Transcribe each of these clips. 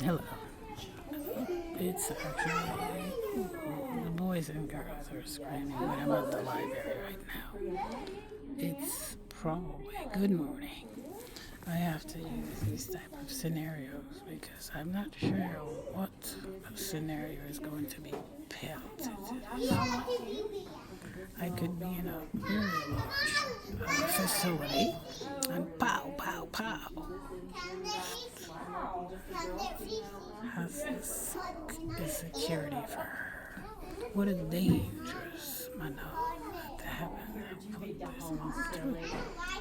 Hello. It's actually the boys and girls are screaming, but I'm at the library right now. It's probably good morning. I have to use these type of scenarios because I'm not sure what scenario is going to be pelted to this. I could be in a very large facility and pow, pow, pow. Has this is security for her. What a dangerous maneuver to heaven have put this mom through.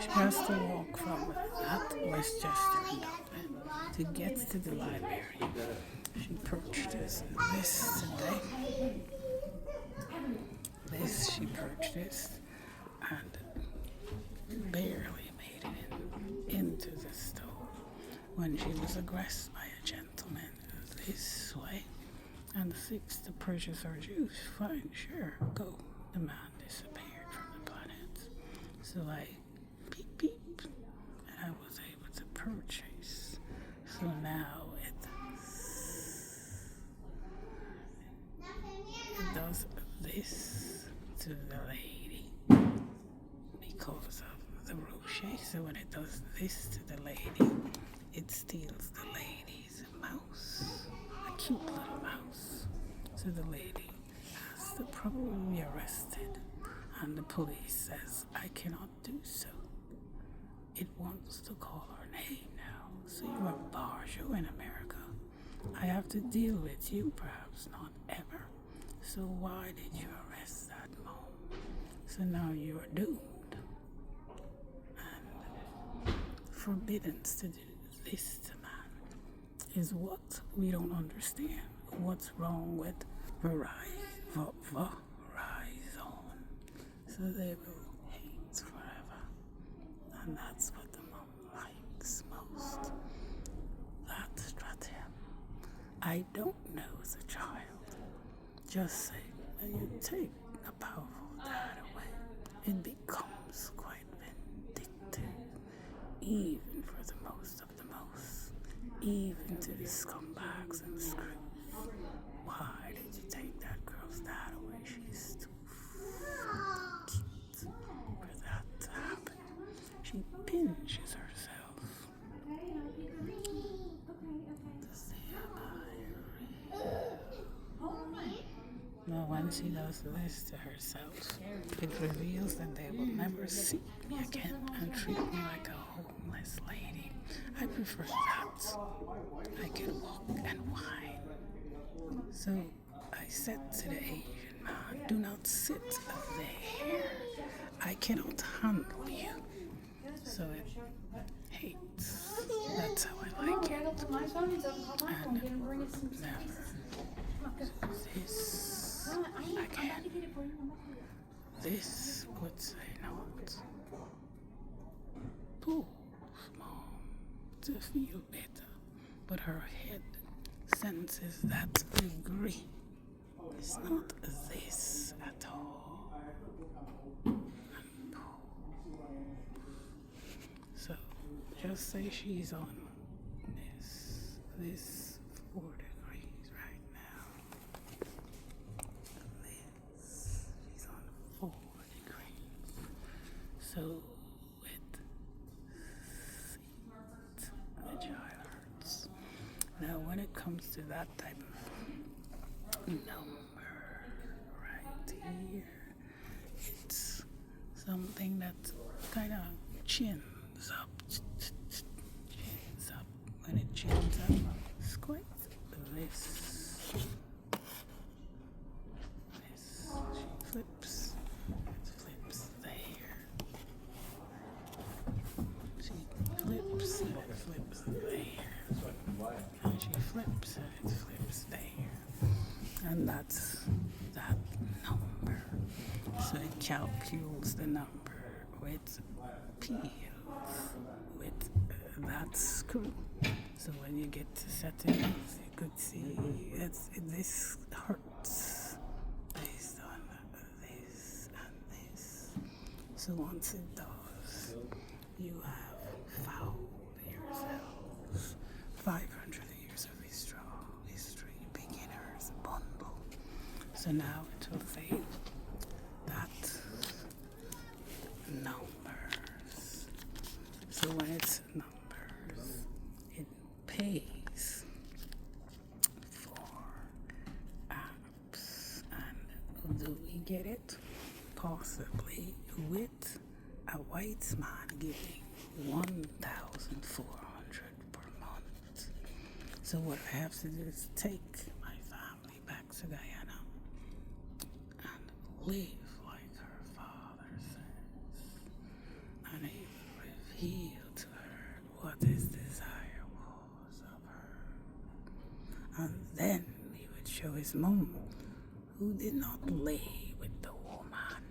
She has to walk from that Westchester and Dublin to get to the library. She purchased this today. This she purchased and barely made it into the store when she was aggressed by a gentleman this way and seeks to purchase her juice. Fine, sure, go. The man disappeared from the planet. So I beep beep and I was able to purchase. So now it does this to the lady because of the Roche. So when it does this to the lady, it steals the lady's mouse, a cute little mouse. So the lady has to probably be arrested, and the police says, I cannot do so. It wants to call her name now. So you are Barjo in America. I have to deal with you, perhaps not ever. So why did you arrest that mom? So now you are doomed and forbidden to do this to man is what we don't understand. What's wrong with Verizon? So they will hate forever. And that's what the mom likes most. That stratagem. I don't know as a child. Just say, when you take a powerful dad away, it becomes quite vindictive, even for the most of the most, even to the scumbags and screws. Why did you take that girl's dad away? She's too cute for that to happen. She pinches herself. Well, when she does this to herself, it reveals that they will never see me again and treat me like a homeless lady. I prefer that. I can walk and whine. So I said to the Asian man, do not sit there. I cannot handle you. So it hates. That's how I like it. And never this again. This would say not. Poof, mom, to feel better. But her head senses that degree. It's not this at all. And poof. So just say she's on this 4 degrees right now. She's on 4 degrees. So the child hurts. Now when it comes to that type of number right here, it's something that kind of chins up. Chins up. When it chins up, it's quite this. She flips. It flips there. She flips and it flips there. And she flips and it flips there. And that's that number. So it calculates the number with peels with that screw. So when you get to settings, you could see this hurts based on this and this. So once it does, you have fouled yourselves. 500 years of history. So now it will say that numbers. So when it's numbers, it pays for apps. And do we get it? Possibly with a white man giving 1,400 per month. So what I have to do is take my family back to Guyana and live like her father says. And he revealed to her what his desire was of her. And then he would show his mom, who did not lay with the woman,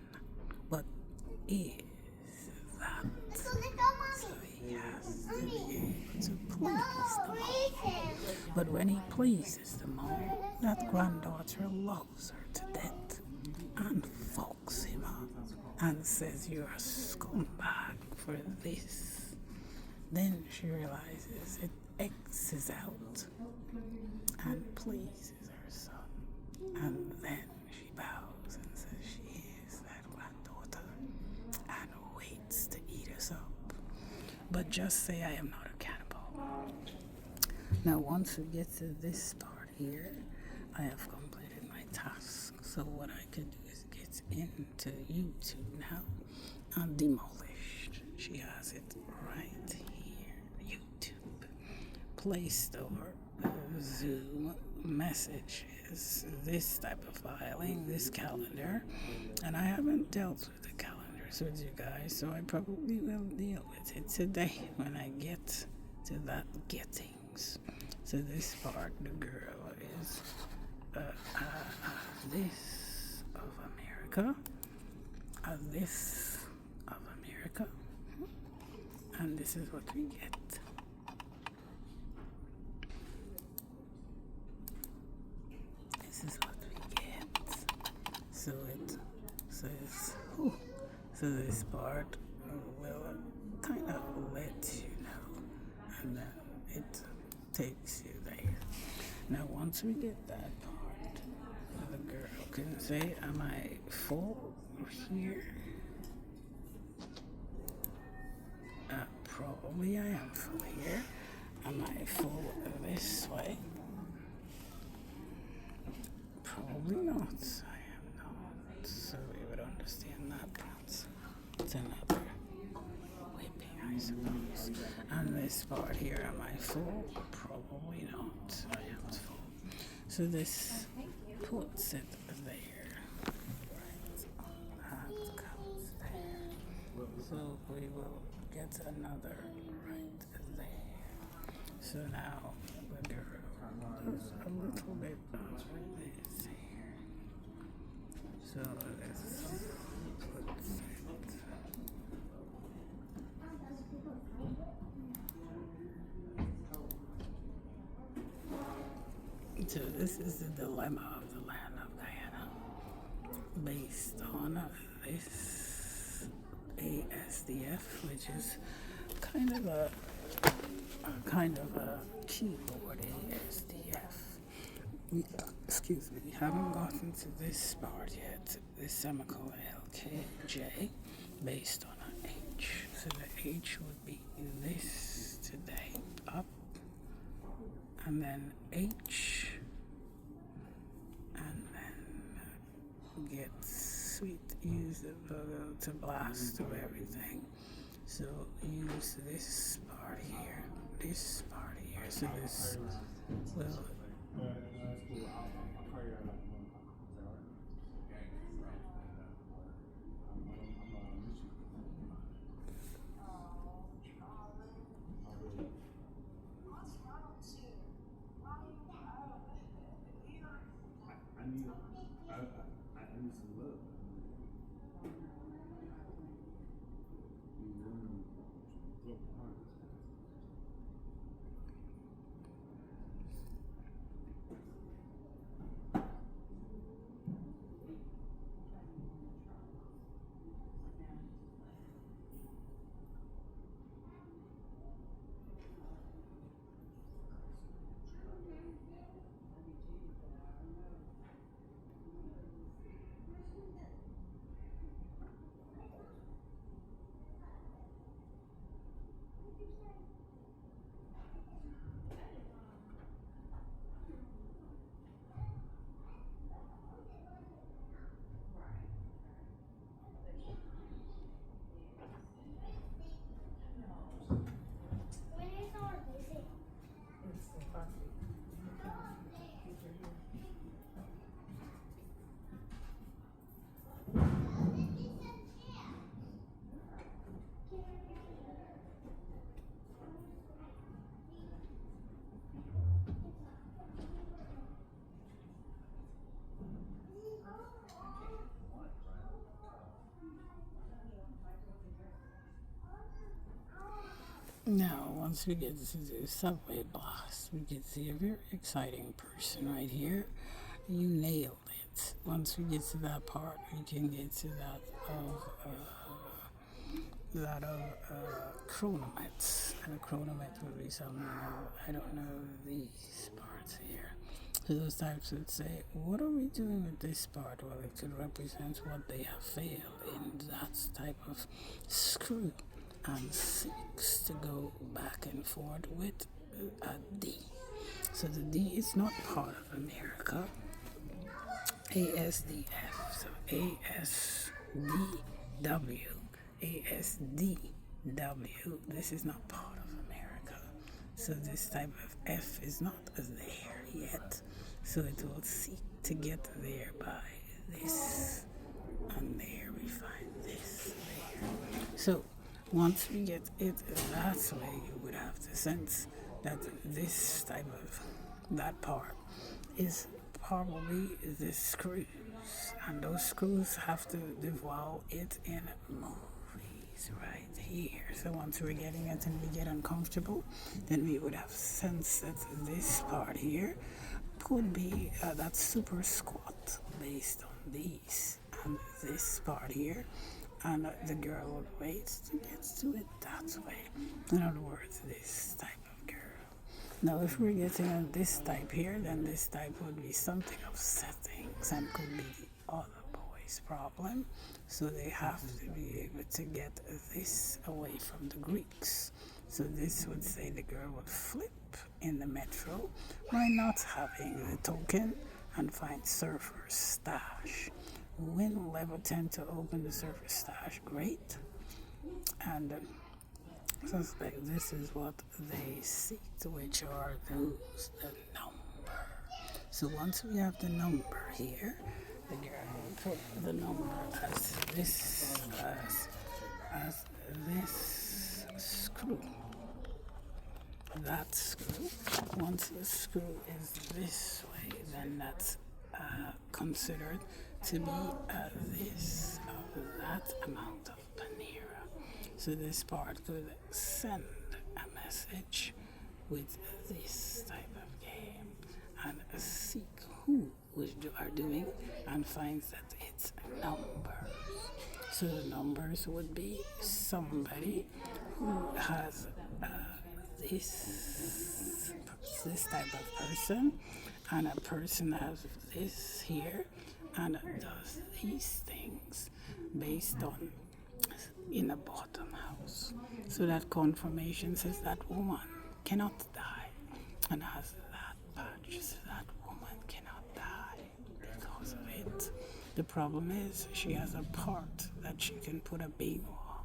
but is that. So he has to be able to please the mom. But when he pleases the mom, that granddaughter loves her to death and fucks him up and says, "You're a scumbag for this." Then she realizes it X's out and pleases her son. And then she bows and says she is that granddaughter and waits to eat us up. But just say I am not a cannibal. Now once we get to this part here, I have completed my task. So what I could do is get into YouTube now and Demolished. She has it right here. YouTube, Play Store, Zoom, Messages, this type of filing, this calendar. And I haven't dealt with the calendars with you guys, so I probably will deal with it today when I get to that gettings. So this part, the girl is this of America, this of America, and this is what we get. This is what we get. So it says, oh, so this part will kind of let you know, and then it takes you there. Now once we get that part, the girl can say, am I full here? Probably I am full here. Am I full this way? Probably not. I am not. So we would understand that part. It's another whipping, I suppose. And this part here, am I full? Probably not. I am full. So this puts it there. Right. That comes there. So we will get another right there. So now the girl does a little bit of this here. So this puts it. So this is the dilemma of the land of Guyana, based on this ASDF, which is kind of a keyboard ASDF. We haven't gotten to this part yet. This semicolon LKJ based on an H. So the H would be this today, up, and then H, and then get sweet, use the Virgo to blast through everything. So use this part here, so this will once we get to the subway blast, we can see a very exciting person right here. You nailed it. Once we get to that part, we can get to that of chronomets. And a chronomet would be something I don't know these parts here. So those types would say, what are we doing with this part? Well, it could represent what they have failed in that type of screw, and seeks to go back and forth with a D. So the D is not part of America. ASDF. So ASDW. ASDW. This is not part of America. So this type of F is not there yet. So it will seek to get there by this. And there we find this there. So once we get it that way, you would have the sense that this type of that part is probably the screws, and those screws have to devour it in movies right here. So once we're getting it and we get uncomfortable, then we would have sense that this part here could be that super squat based on these, and this part here, and the girl would wait to get to it that way. In other words, this type of girl. Now if we're getting this type here, then this type would be something of settings and could be the other boy's problem. So they have to be able to get this away from the Greeks. So this would say the girl would flip in the metro by not having the token and find surfer stash. When level 10 to open the surfer stash, great. And suspect this is what they seek, which are those, the number. So once we have the number here, the girl will put the number as this screw. That screw. Once the screw is this way, then that's considered to be this of that amount of Panera. So this part could send a message with this type of game and seek who we are doing and finds that it's numbers. So the numbers would be somebody who has this type of person, and a person has this here and does these things based on in a bottom house. So that confirmation says that woman cannot die and has that patch, so that woman cannot die because of it. The problem is she has a part that she can put a beam on,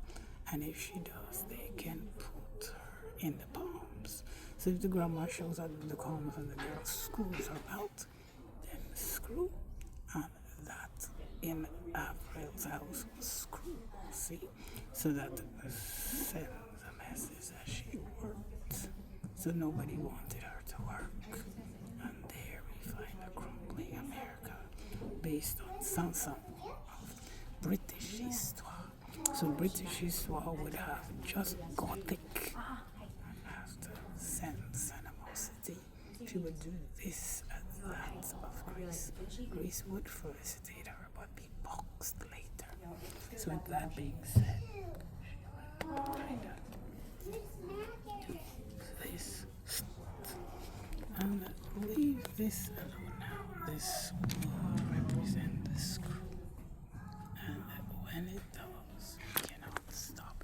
and if she does, they can put her in the palms. So if the grandma shows up the palms and the girl screws her out, then screw, and that in April's house was screw. See? So that sends a message that she worked. So nobody wanted her to work. And there we find a crumbling America based on some of British histoire. So British histoire would have just Gothic and have the sense animosity. She would do this and that of Greece. Greece would felicitate her but be boxed later. So with that being said, she would kind of do this and leave this alone now. This will represent the screw, and when it does, we cannot stop